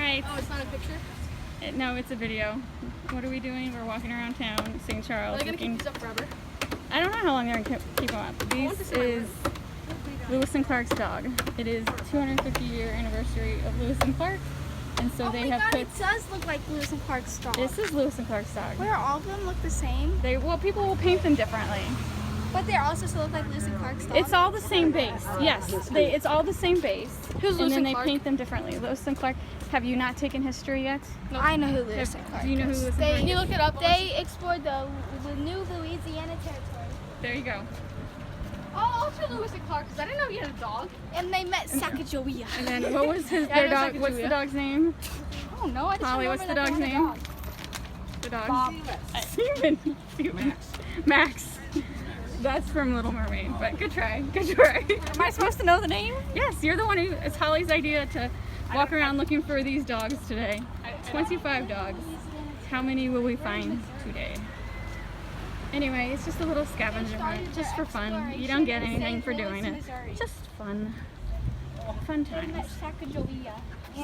Alright. Oh, it's not a picture? No, it's a video. What are we doing? We're walking around town, St. Charles. Are they going to keep these up forever? I don't know how long they're going to keep them up. This is Lewis and Clark's dog. It is 250-year anniversary of Lewis and Clark. And so they have put... it does look like Lewis and Clark's dog. This is Lewis and Clark's dog. Where all of them look the same? Well, people will paint them differently. But they also still look like Lewis and Clark's dog? It's all the same base. Yes, it's all the same base. Who's Lewis and then and they Clark? paint them differently. Lewis and Clark. Have you not taken history yet? No. I know who Lewis and Clark Do you know who is. Lewis and Clark is? Can you look it up? They explored the new Louisiana territory. There you go. Oh, also Lewis and Clark, because I didn't know he had a dog. And they met Sacagawea. And then what was their I know dog? What's the Sacagawea. dog's name? I don't know. I just Holly, remember what's the that they dog's had a name? dog. The dog? Bob. Seaman. Max. That's from Little Mermaid, but good try. Good try. Am I supposed to know the name? Yes, you're the one who, it's Holly's idea to walk around looking for these dogs today. 25 dogs. How many will we find today? Anyway, it's just a little scavenger hunt, just for fun. You don't get anything for doing it. Just fun. Fun They met times. Sacagawea.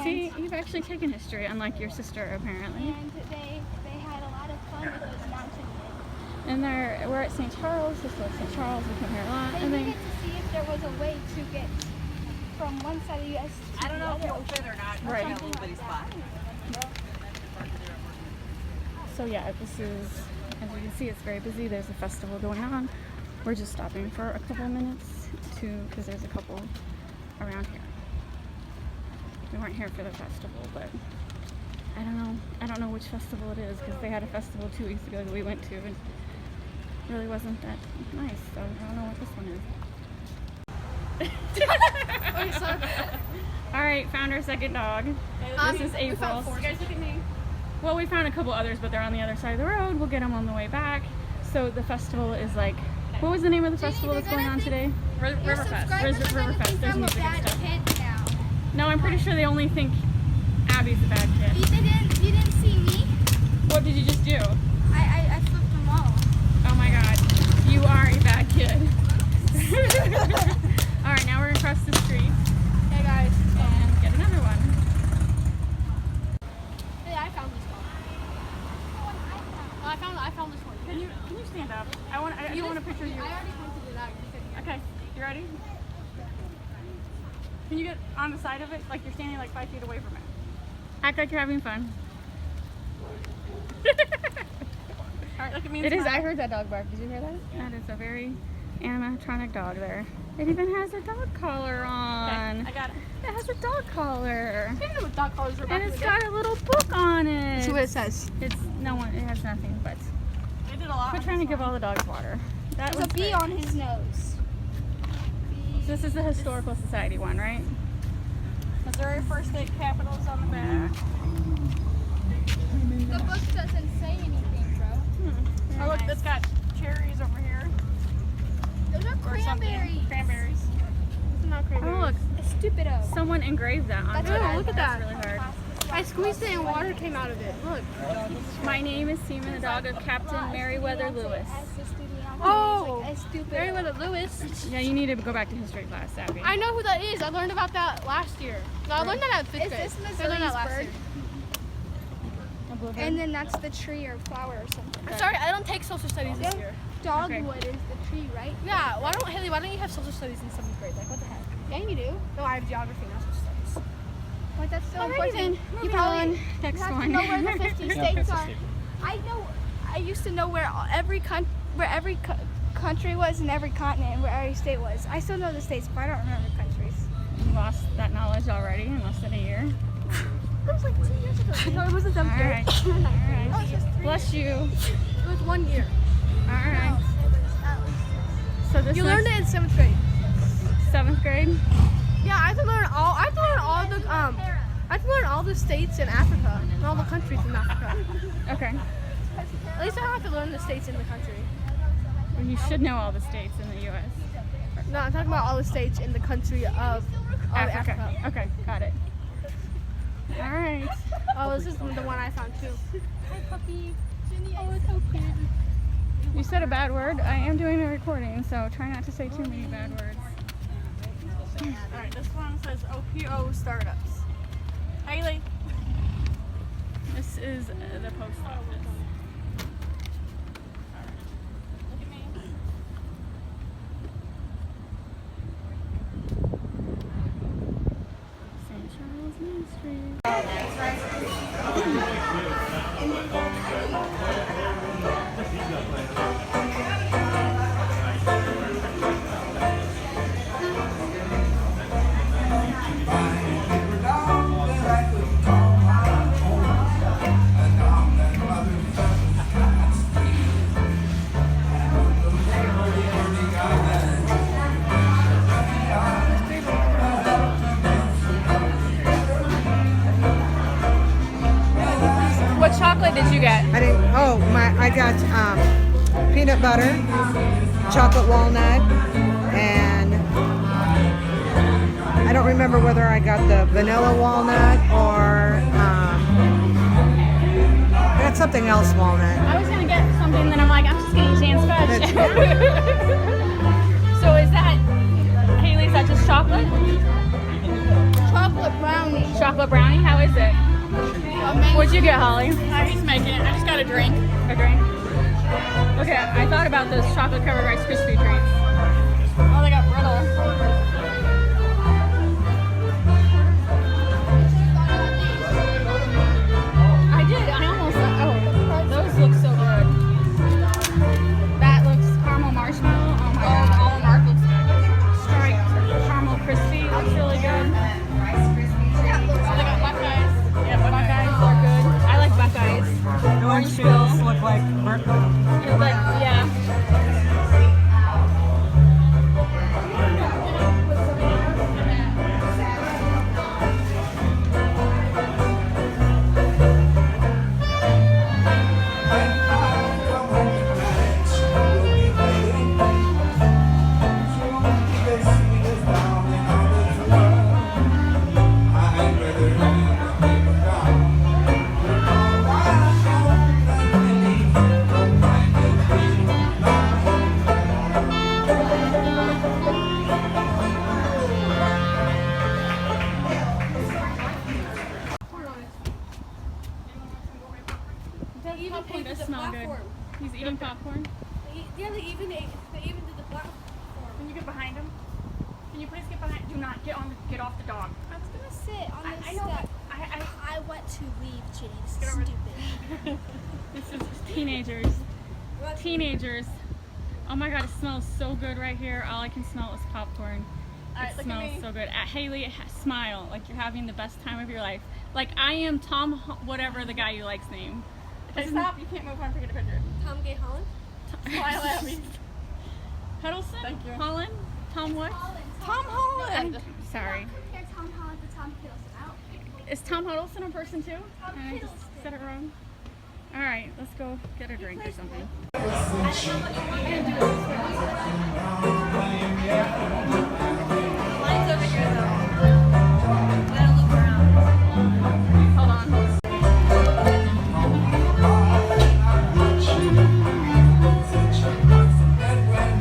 See, you've actually taken history, unlike your sister, apparently. And they had a lot of fun with those mountain men. And we're at St. Charles. This is St. Charles. We come here a lot. They And needed then, to see if there was a way to get from one side of the U.S. to the other. right. So yeah, this is, as you can see, it's very busy. There's a festival going on. We're just stopping for a couple minutes because there's a couple around here. We weren't here for the festival, but I don't know which festival it is because they had a festival 2 weeks ago that we went to and it really wasn't that nice. So I don't know what this one is. Okay, so All right, found our second dog. This is we April. found 4. Guys, look at me. Well, we found a couple others, but they're on the other side of the road. We'll get them on the way back. So the festival is like, what was the name of the festival that's going on today? Riverfest. Riverfest. There's I'm a music and bad stuff. kid now. No, I'm pretty sure they only think Abby's a bad kid. You didn't see me? What did you just do? I flipped them all. Oh my god, you are a bad kid. Alright, now we're across the street Hey guys. and get another one. Hey, I found this one. I found this one. Can you stand up? I don't want a picture of you. I already pointed it out. You're sitting here. Okay, you ready? Can you get on the side of it? Like you're standing like 5 feet away from it. Act like you're having fun. Alright, look at me. It is. I heard that dog bark. Did you hear that? That is a very animatronic dog there. It even has a dog collar on. I got it. It has a dog collar. I didn't know what dog collars were back And in it's the day. got a little book on it. That's what it says. It's no one. It has nothing. But They did a lot. we're trying to give all the dogs water. That There's was a bee great. on his nose. This is the Historical Society one, right? Missouri First State Capitals on the back. The book doesn't say anything, bro. Oh look, it's got cherries over here. Those are Or something. cranberries. Cranberries. These are not Oh cranberries. look, Stupido. someone engraved that on That's it. what Oh, look at that. That's really hard. I squeezed it and water came out of it. Look. My name is Seaman Dog of Captain Meriwether Lewis. Oh, stupid. Meriwether Lewis. Yeah, you need to go back to history class, Abby. I know who that is. I learned about that last year. No, I learned that at 5th Is grade. this I learned that Missouri's last bird? year. A bluebird? And then that's the tree or flower or something. I'm sorry, I don't take social studies this year. Dogwood is the tree, right? Yeah, why don't you have social studies in 7th grade? Like, what the heck? Yeah, you do. No, I have geography, not social studies. Like that's so Alrighty important. then, You moving probably on. Next you have one. to know where the 50 states it's a are. staple. I know. I used to know where every country was and every continent and where every state was. I still know the states, but I don't remember countries. You lost that knowledge already in less than a year. That was like 2 years ago. No, it wasn't 7th grade. Alright. Alright. Oh, it's just 3 Bless you. It was 1 year. Alright. So this You learned it in 7th grade. 7th grade? Yeah, I had to learn all. I had to learn all the I had to learn all the states in Africa and all the countries in Africa. Okay. At least I don't have to learn the states in the country. Well, you should know all the states in the U.S. No, I'm talking about all the states in the country of Africa. Okay, got it. Alright. Oh, this is the one I found too. Hi, puppy. Oh, it's so cute. You said a bad word. I am doing a recording, so try not to say too many bad words. Alright, this one says OPO Startups. Haley. This is the post office. Look at me. St. Charles Main Street. What chocolate did you get? I didn't. Oh, I got peanut butter, chocolate walnut, and I don't remember whether I got the vanilla walnut or I got something else walnut. I was gonna get something, then I'm like, I'm just gonna Jan's fudge. So is that, Haley, is that just chocolate? Chocolate brownie. Chocolate brownie? How is it? Amazing. What'd you get, Holly? He's making it. I just got a drink. A drink? Okay, I thought about those chocolate covered Rice Krispie treats. Oh, they got brittle. I did. I almost. Oh, those look so good. That looks caramel marshmallow. Oh my god. All mark looks good. Striped caramel crispy looks really good. Oh, they got Buckeyes. Yeah, Buckeyes are good. I like Buckeyes. Orange pills look like Yeah. They even paid for Does the smell platform. good. He's eating popcorn. Yeah, they even did the platform. Can you get behind him? Can you please get behind? Do not get off the dog. I was gonna sit on I this know, step. but I want to leave, Chase. Get over Stupid. This is teenagers. Teenagers. Oh my god, it smells so good right here. All I can smell is popcorn. It smells so good. Haley, smile like you're having the best time of your life. Like I am Tom, whatever the guy you like's name. Okay, stop. You can't move on. Take a picture. Tom Gay Holland? Smile at me. Huddleston? Thank you. Holland? Tom what? Tom Holland. Sorry. Compare Tom Holland to Tom Hiddleston. I don't think. Is Tom Huddleston a person too? Tom And I just Hiddleston. said it wrong. All right, let's go get a drink or something. Mine's over here though. Gotta look around. Hold on.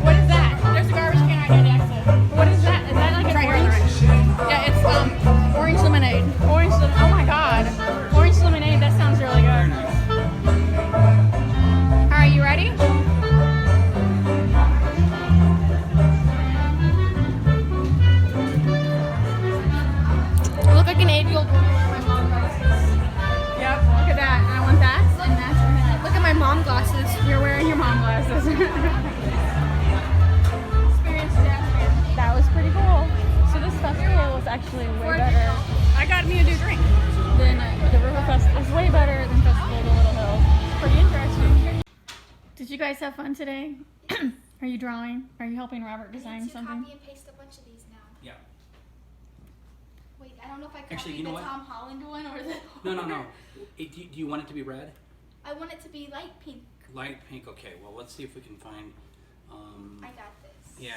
What is that? There's a garbage can right near the exit. What is that? Is that like an orange? Yeah, it's orange lemonade. Orange lemonade. Oh my god. Orange lemonade. That sounds really good. All right, you ready? I look like an 8-year-old girl. Yep. Look at that. I want that. And that's and that. Look at my mom glasses. You're wearing your mom glasses. Experience Japan. That was pretty cool. So this festival was actually way better. I got me a new drink. Than the River Fest is way better than Festival of the Little Hills. It's pretty interesting. Did you guys have fun today? Are you drawing? Are you helping Robert design something? Copy and paste a bunch of these now. Yeah. Wait, I don't know if I copied Actually, you know the what? Tom Holland one or the. No. Do you want it to be red? I want it to be light pink. Light pink? Okay, well, let's see if we can find. I got this. Yeah,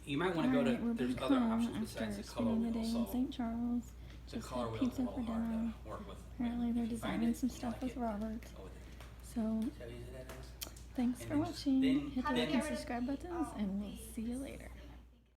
you might want to go to. There's other options besides the color spending the day wheel. in So St. Charles. the Just color had wheel is a pizza little for hard dinner. to work with. Apparently they're If you find designing it, some you stuff like with it, Robert. go with it. So See how easy that is? thanks And for then just- watching. then- Hit the then- like and subscribe buttons and we'll see you later.